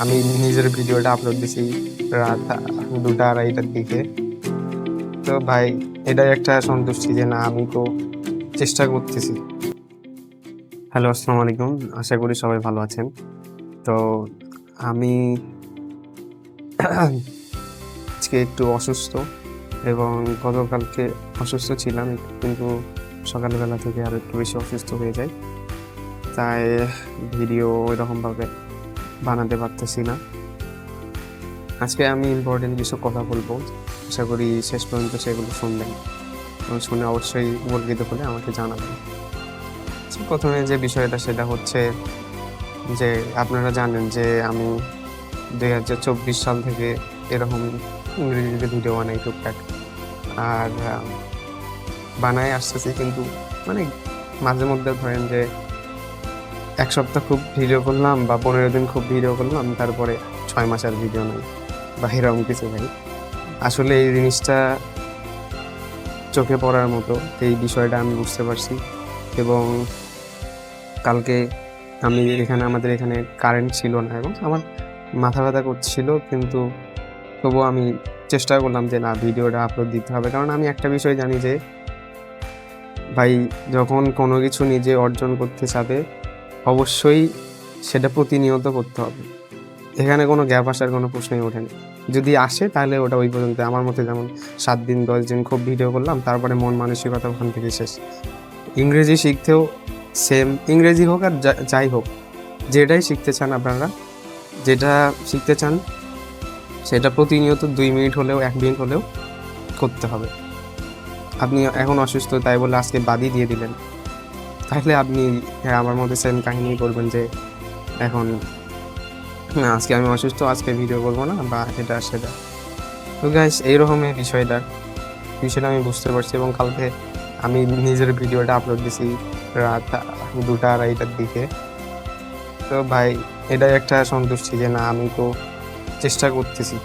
আমি নিজের ভিডিওটা আপলোড দিছি রাত 2টা-2:30টার দিকে। তো ভাই এটাই একটা সন্তুষ্টি যে না আমি তো চেষ্টা করতেছি। হ্যালো, আসসালামু আলাইকুম। আশা করি সবাই ভালো আছেন। তো আমি আজকে একটু অসুস্থ এবং গতকালকে অসুস্থ ছিলাম কিন্তু সকালবেলা থেকে আরো একটু বেশি অসুস্থ হয়ে যাই। তাই ভিডিও ওইরকমভাবে বানাতে পারতেছি না। আজকে আমি ইম্পর্টেন্ট কিছু কথা বলবো। আশা করি শেষ পর্যন্ত সেগুলো শুনবেন এবং শুনে অবশ্যই উপকৃত হলে আমাকে জানাবেন। প্রথমে যে বিষয়টা সেটা হচ্ছে যে আপনারা জানেন যে আমি 2024 সাল থেকে এরকম ইংরেজিতে ভিডিও বানাই টুকটাক। আর বানায় আসতেছি কিন্তু মানে মাঝে মধ্যে ধরেন যে 1 সপ্তাহ খুব ভিডিও করলাম বা 15 দিন খুব ভিডিও করলাম, তারপরে 6 মাস আর ভিডিও নাই বা এরকম কিছু ভাই। আসলে এই জিনিসটা চোখে পড়ার মতো, এই বিষয়টা আমি বুঝতে পারছি এবং কালকে আমাদের এখানে কারেন্ট ছিল না এবং আমার মাথা ব্যথা করছিল, কিন্তু তবুও আমি চেষ্টা করলাম যে না ভিডিওটা আপলোড দিতে হবে। কারণ আমি একটা বিষয় জানি যে ভাই যখন কোনো কিছু নিজে অর্জন করতে চাবে অবশ্যই সেটা প্রতিনিয়ত করতে হবে। এখানে কোনো গ্যাপ আসার কোনো প্রশ্নই ওঠে না। যদি আসে তাহলে ওটা ওই পর্যন্ত। আমার মতে যেমন 7 দিন 10 দিন খুব ভিডিও করলাম, তারপরে মন মানসিকতা ওখান থেকে শেষ। ইংরেজি শিখতেও সেম, ইংরেজি হোক আর যাই হোক, যেটাই শিখতে চান আপনারা, যেটা শিখতে চান সেটা প্রতিনিয়ত 2 মিনিট হলেও 1 মিনিট হলেও করতে হবে। আপনি এখন অসুস্থ তাই বলে আজকে বাদই দিয়ে দিলেন, তাহলে আপনি আমার মধ্যে সেম কাহিনী করবেন যে এখন আজকে আমি অসুস্থ, আজকে ভিডিও করবো না বা এটা সেটা। তো গাইস এইরকমই বিষয়টা আমি বুঝতে পারছি এবং কালকে আমি নিজের ভিডিওটা আপলোড দিছি রাত 2টা-2:30টার দিকে। তো ভাই এটাই একটা সন্তুষ্টি যে না আমি তো চেষ্টা করতেছি।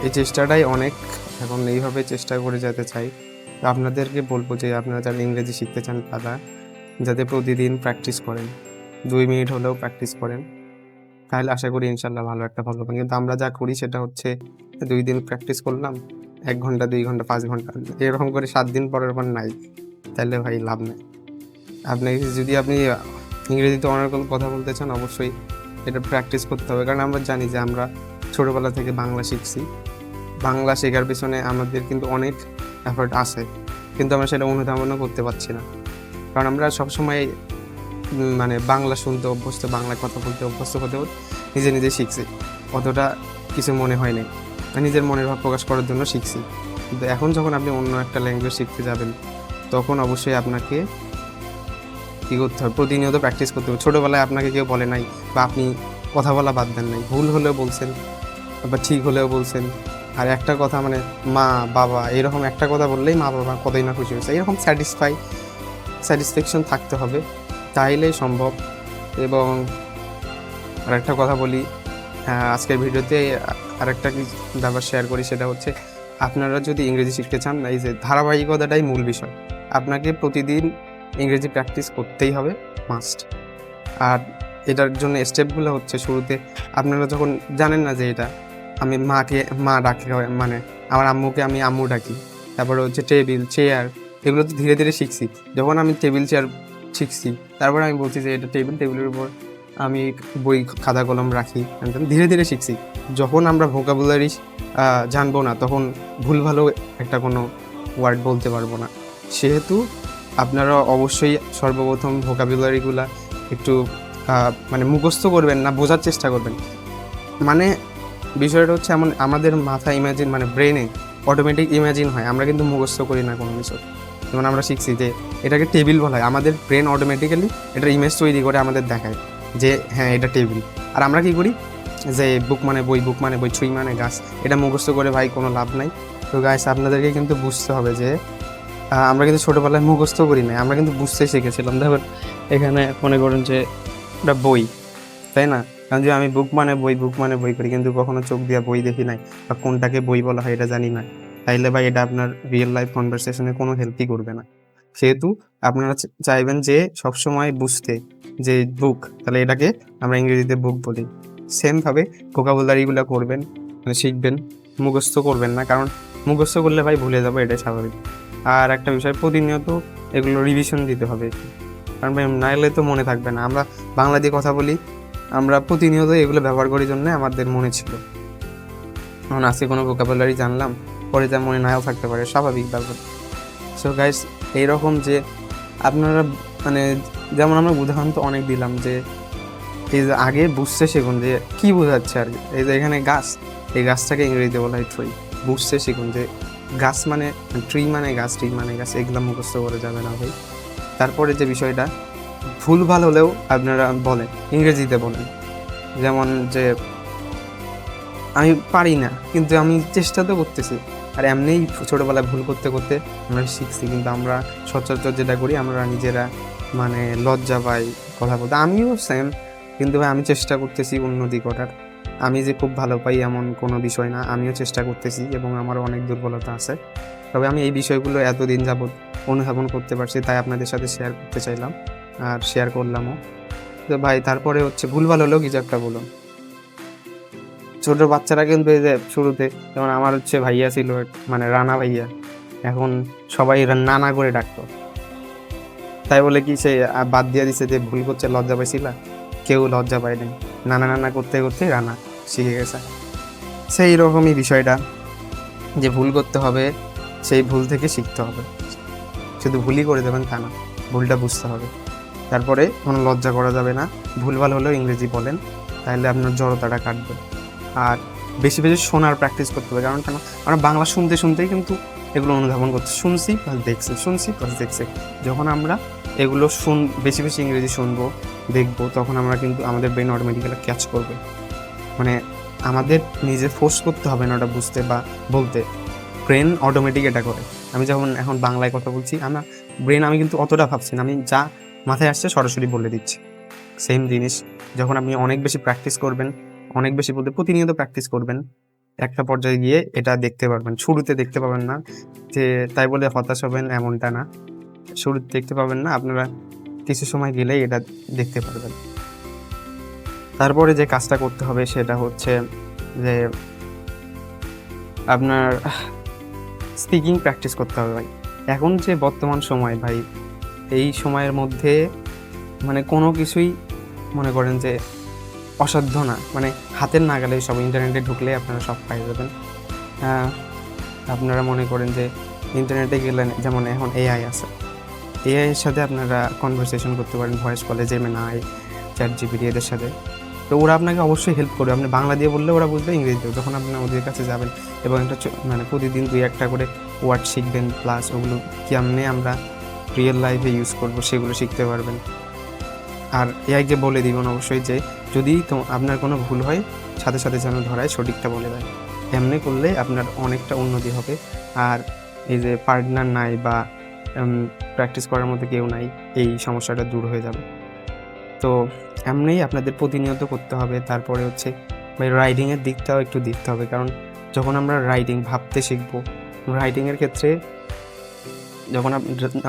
এই চেষ্টাটাই অনেক। এখন এইভাবে চেষ্টা করে যেতে চাই। তো আপনাদেরকে বলবো যে আপনারা যারা ইংরেজি শিখতে চান তারা যাতে প্রতিদিন প্র্যাকটিস করেন, 2 মিনিট হলেও প্র্যাকটিস করেন, তাহলে আশা করি ইনশাল্লাহ ভালো একটা ফল পাবেন। কিন্তু আমরা যা করি সেটা হচ্ছে 2 দিন প্র্যাকটিস করলাম, 1 ঘন্টা 2 ঘন্টা 5 ঘন্টা এরকম করে 7 দিন পরের পর নাই, তাহলে ভাই লাভ নাই। যদি আপনি ইংরেজিতে অনর্গল কথা বলতে চান অবশ্যই এটা প্র্যাকটিস করতে হবে। কারণ আমরা জানি যে আমরা ছোটোবেলা থেকে বাংলা শিখছি, বাংলা শেখার পিছনে আমাদের কিন্তু অনেক এফোর্ট আছে, কিন্তু আমরা সেটা অনুধাবনও করতে পারছি না। কারণ আমরা সবসময় মানে বাংলা শুনতে অভ্যস্ত, বাংলা কথা বলতে অভ্যস্ত হতে নিজে নিজে শিখছি, অতটা কিছু মনে হয় নাই, নিজের মনের ভাব প্রকাশ করার জন্য শিখছি। কিন্তু এখন যখন আপনি অন্য একটা ল্যাঙ্গুয়েজ শিখতে যাবেন তখন অবশ্যই আপনাকে কী করতে হবে, প্রতিনিয়ত প্র্যাকটিস করতে হবে। ছোটোবেলায় আপনাকে কেউ বলে নাই বা আপনি কথা বলা বাদ দেন নাই, ভুল হলেও বলছেন বা ঠিক হলেও বলছেন। আর একটা কথা মানে মা বাবা এরকম একটা কথা বললেই মা বাবা কতই না খুশি হয়েছে, এরকম স্যাটিসফ্যাকশন থাকতে হবে, তাইলেই সম্ভব। এবং আরেকটা কথা বলি, আজকের ভিডিওতে আরেকটা ব্যাপার শেয়ার করি, সেটা হচ্ছে আপনারা যদি ইংরেজি শিখতে চান এই যে ধারাবাহিকতাটাই মূল বিষয়। আপনাকে প্রতিদিন ইংরেজি প্র্যাকটিস করতেই হবে, মাস্ট। আর এটার জন্য স্টেপগুলো হচ্ছে শুরুতে আপনারা যখন জানেন না যে এটা আমি মা ডাকি, মানে আমার আম্মুকে আমি আম্মু ডাকি, তারপরে হচ্ছে টেবিল চেয়ার, এগুলো তো ধীরে ধীরে শিখছি। যখন আমি টেবিল চেয়ার শিখছি তারপরে আমি বলছি যে এটা টেবিলের উপর আমি বই খাতা কলম রাখি, ধীরে ধীরে শিখছি। যখন আমরা ভোকাবুলারি জানবো না তখন ভুলভালও একটা কোনো ওয়ার্ড বলতে পারবো না। সেহেতু আপনারা অবশ্যই সর্বপ্রথম ভোকাবুলারিগুলা একটু মানে মুখস্থ করবেন না, বোঝার চেষ্টা করবেন। মানে বিষয়টা হচ্ছে এমন, আমাদের মাথায় ইমাজিন মানে ব্রেনে অটোমেটিক ইমাজিন হয়, আমরা কিন্তু মুখস্থ করি না কোনো কিছু। যেমন আমরা শিখছি যে এটাকে টেবিল বলা হয়, আমাদের ব্রেন অটোমেটিক্যালি এটার ইমেজ তৈরি করে আমাদের দেখায় যে হ্যাঁ এটা টেবিল। আর আমরা কী করি যে বুক মানে বই, ছুঁই মানে গাছ, এটা মুখস্থ করে ভাই কোনো লাভ নাই। তো গাইস আপনাদেরকে কিন্তু বুঝতে হবে যে আমরা কিন্তু ছোটোবেলায় মুখস্থ করি না, আমরা কিন্তু বুঝতে শিখেছিলাম। দেখুন এখানে মনে করুন যে একটা বই, তাই না? কারণ যে আমি বুক মানে বই করি, কিন্তু কখনো চোখ দিয়ে বই দেখি নাই বা কোনটাকে বই বলা হয় এটা জানি না, তাইলে ভাই এটা আপনার রিয়েল লাইফ কনভারসেশনে কোনো হেল্পই করবে না। সেহেতু আপনারা চাইবেন যে সবসময় বুঝতে যে বুক, তাহলে এটাকে আমরা ইংরেজিতে বুক বলি। সেমভাবে ভোকাবুলারিগুলো করবেন, মানে শিখবেন, মুখস্থ করবেন না, কারণ মুখস্থ করলে ভাই ভুলে যাবো, এটাই স্বাভাবিক। আর একটা বিষয়, প্রতিনিয়ত এগুলো রিভিশন দিতে হবে, কারণ ভাই নাইলে তো মনে থাকবে না। আমরা বাংলা দিয়ে কথা বলি, আমরা প্রতিনিয়ত এগুলো ব্যবহার করার জন্য আমাদের মনে ছিল। এখন আজকে কোনো ভোকাবুলারি জানলাম, পরে যা মনে নাও থাকতে পারে, স্বাভাবিক ব্যাপার। সো গাইস, এইরকম যে আপনারা মানে যেমন আমরা উদাহরণ তো অনেক দিলাম, যে এই যে আগে বুঝতে শিখুন যে কী বোঝাচ্ছে আর কি। এই যে এখানে গাছ, এই গাছটাকে ইংরেজিতে বলা হয় ট্রি। বুঝতে শিখুন যে গাছ মানে ট্রি মানে গাছ, ট্রি মানে গাছ, এগুলো মুখস্থ করে যাবে না ভাই। তারপরে যে বিষয়টা, ভুলভাল হলেও আপনারা বলেন, ইংরেজিতে বলেন। যেমন যে আমি পারি না, কিন্তু আমি চেষ্টা তো করতেছি। আর এমনিই ছোটোবেলায় ভুল করতে করতে আমরা শিখছি, কিন্তু আমরা সচরাচর যেটা করি, আমরা নিজেরা মানে লজ্জা পাই কথা বলতে। আমিও সেম, কিন্তু ভাই আমি চেষ্টা করতেছি উন্নতি করার। আমি যে খুব ভালো পাই এমন কোনো বিষয় না, আমিও চেষ্টা করতেছি এবং আমারও অনেক দুর্বলতা আছে। তবে আমি এই বিষয়গুলো এতদিন যাবৎ অনুধাবন করতে পারছি, তাই আপনাদের সাথে শেয়ার করতে চাইলাম আর শেয়ার করলামও। তো ভাই তারপরে হচ্ছে ভুলভাল হলেও কিছু একটা বলুন। ছোট বাচ্চারা কিন্তু এই যে শুরুতে, যেমন আমার হচ্ছে ভাইয়া ছিল, মানে রানা ভাইয়া, এখন সবাই নানা করে ডাকতো। তাই বলে কি সে বাদ দিয়ে দিছে যে ভুল করছে লজ্জা পাইছিল? কেউ লজ্জা পায়নি, নানা নানা করতে করতে রানা শিখে গেছে। সেই রকমই বিষয়টা, যে ভুল করতে হবে, সেই ভুল থেকে শিখতে হবে। শুধু ভুলই করে দেবেন তা না, ভুলটা বুঝতে হবে। তারপরে কোনো লজ্জা করা যাবে না, ভুলভাল হলেও ইংরেজি বলেন, তাহলে আপনার জড়তাটা কাটবে। আর বেশি বেশি শোনার প্র্যাকটিস করতে হবে, কারণ কেন, আমরা বাংলা শুনতে শুনতেই কিন্তু এগুলো অনুধাবন করছি, শুনছি প্লাস দেখছি, শুনছি প্লাস দেখছি। যখন আমরা এগুলো বেশি বেশি ইংরেজি শুনবো, দেখবো, তখন আমরা কিন্তু আমাদের ব্রেন অটোমেটিক্যালি ক্যাচ করবে। মানে আমাদের নিজে ফোর্স করতে হবে না ওটা বুঝতে বা বলতে, ব্রেন অটোমেটিক এটা করে। আমি যখন এখন বাংলায় কথা বলছি, আমি কিন্তু অতটা ভাবছি না, আমি যা মাথায় আসছে সরাসরি বলে দিচ্ছি। সেম জিনিস যখন আপনি অনেক বেশি প্র্যাকটিস করবেন, অনেক বেশি বলতে প্রতিনিয়ত প্র্যাকটিস করবেন, একটা পর্যায়ে গিয়ে এটা দেখতে পারবেন। শুরুতে দেখতে পাবেন না, যে তাই বলে হতাশ হবেন এমনটা না। শুরুতে দেখতে পাবেন না, আপনারা কিছু সময় গেলেই এটা দেখতে পারবেন। তারপরে যে কাজটা করতে হবে সেটা হচ্ছে যে আপনার স্পিকিং প্র্যাকটিস করতে হবে ভাই। এখন যে বর্তমান সময় ভাই, এই সময়ের মধ্যে মানে কোনো কিছুই মনে করেন যে অসাধ্য না, মানে হাতের নাগালে সব, ইন্টারনেটে ঢুকলে আপনারা সব পাই যাবেন। আপনারা মনে করেন যে ইন্টারনেটে গেলেন, যেমন এখন এআই আছে, এআইয়ের সাথে আপনারা কনভারসেশন করতে পারেন, ভয়েস কলে, জেমিনাই, চ্যাটজিপিটি, এদের সাথে। তো ওরা আপনাকে অবশ্যই হেল্প করবে। আপনি বাংলা দিয়ে বললে ওরা বুঝবে, ইংরেজিতে যখন আপনি ওদের কাছে যাবেন এবং একটা মানে প্রতিদিন 2-1টা করে ওয়ার্ড শিখবেন, প্লাস ওগুলো কেমনে আমরা রিয়েল লাইফে ইউজ করবো সেগুলো শিখতে পারবেন। আর এআইকে বলে দিবেন অবশ্যই যে যদি আপনার কোনো ভুল হয়, সাথে সাথে যেন ধরায় সঠিকটা বলে দেয়। এমনি করলে আপনার অনেকটা উন্নতি হবে। আর এই যে পার্টনার নাই বা প্র্যাকটিস করার মধ্যে কেউ নাই, এই সমস্যাটা দূর হয়ে যাবে। তো এমনিই আপনাদের প্রতিনিয়ত করতে হবে। তারপরে হচ্ছে ভাই রাইটিংয়ের দিকটাও একটু দেখতে হবে, কারণ যখন আমরা রাইটিং ভাবতে শিখবো, রাইটিংয়ের ক্ষেত্রে যখন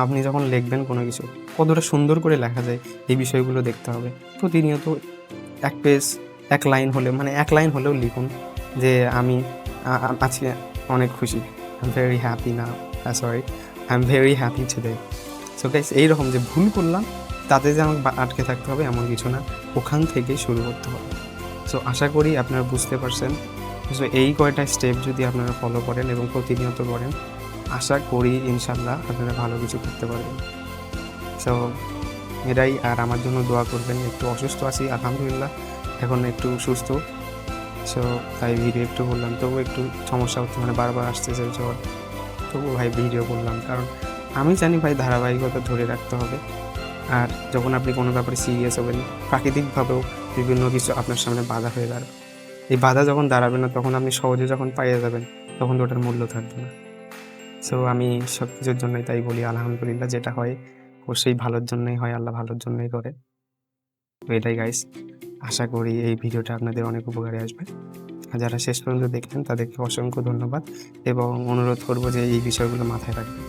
আপনি যখন লিখবেন কোনো কিছু, কতটা সুন্দর করে লেখা যায়, এই বিষয়গুলো দেখতে হবে। প্রতিনিয়ত 1 পেজ 1 লাইন হলে, মানে 1 লাইন হলেও লিখুন যে আমি আজকে অনেক খুশি, I am very happy now, I am very happy today. So guys, এইরকম যে ভুল করলাম তাতে যে আমাকে আটকে থাকতে হবে এমন কিছু না, ওখান থেকেই শুরু করতে হবে। সো আশা করি আপনারা বুঝতে পারছেন। সো এই কয়টা স্টেপ যদি আপনারা ফলো করেন এবং প্রতিনিয়ত করেন, আশা করি ইনশাল্লাহ আপনারা ভালো কিছু করতে পারবেন। সো এটাই। আর আমার জন্য দোয়া করবেন। একটু অসুস্থ আছি, আলহামদুলিল্লাহ এখন একটু সুস্থ। সো তাই ভিডিও একটু বললাম, তবুও একটু সমস্যা হচ্ছে, মানে বারবার আসতেছে জ্বর, তবুও ভাই ভিডিও করলাম, কারণ আমি জানি ভাই ধারাবাহিকতা ধরে রাখতে হবে। আর যখন আপনি কোনো ব্যাপারে সিরিয়াস হবেন, প্রাকৃতিকভাবেও বিভিন্ন কিছু আপনার সামনে বাধা হয়ে দাঁড়াবে। এই বাধা যখন দাঁড়াবে না, তখন আপনি সহজে যখন পাইয়ে যাবেন, তখন তো ওটার মূল্য থাকবে না। সো আমি সব কিছুর জন্যই তাই বলি আলহামদুলিল্লাহ, যেটা হয় অবশ্যই ভালোর জন্যই হয়, আল্লাহ ভালোর জন্যই করে। তো এটাই গাইস, আশা করি এই ভিডিওটা আপনাদের অনেক উপকারে আসবে। আর যারা শেষ পর্যন্ত দেখলেন তাদেরকে অসংখ্য ধন্যবাদ এবং অনুরোধ করব যে এই বিষয়গুলো মাথায় রাখবেন।